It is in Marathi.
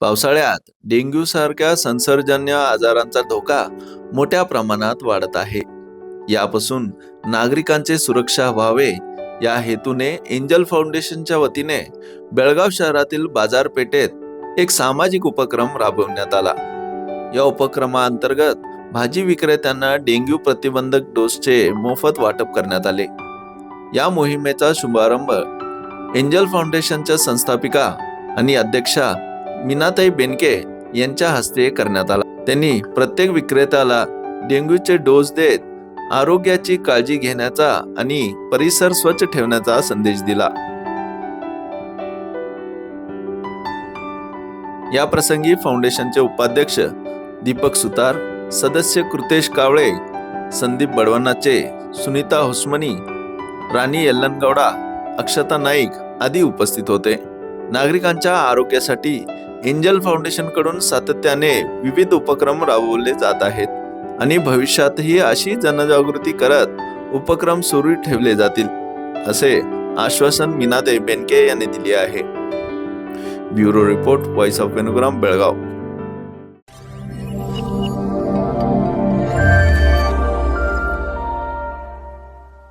पावसाळ्यात डेंग्यू सारख्या संसर्गजन्य आजारांचा धोका मोठ्या प्रमाणात वाढत आहे. यापासून नागरिकांची सुरक्षा व्हावे या हेतूने एंजल फाउंडेशनच्या वतीने बेळगाव शहरातील बाजारपेठेत एक सामाजिक उपक्रम राबवण्यात आला. या उपक्रमाअंतर्गत भाजी विक्रेत्यांना डेंग्यू प्रतिबंधक डोसचे मोफत वाटप करण्यात आले. या मोहिमेचा शुभारंभ एंजल फाउंडेशनच्या संस्थापिका आणि अध्यक्षा मीनाताई बेनके यांच्या हस्ते करण्यात आला. त्यांनी प्रत्येक विक्रेत्याला डेंग्यूचे डोस देत आरोग्याची काळजी घेण्याचा आणि परिसर स्वच्छ ठेवण्याचा संदेश दिला. या प्रसंगी फाउंडेशनचे उपाध्यक्ष दीपक सुतार, सदस्य कृतेश कावळे, संदीप बडवन्नाचे, सुनीता होसमनी, राणी यल्लनगौडा, अक्षता नाईक आदी उपस्थित होते. नागरिकांच्या आरोग्यासाठी एंजल फाउंडेशन कडून सातत्याने विविध उपक्रम राबवले जात आहेत आणि भविष्यातही अशी जनजागृती करत उपक्रम सुरू ठेवले जातील, असे आश्वासन मीनाताई बेनके यांनी दिले आहे. Bureau report, voice of Venugram, Belgaum.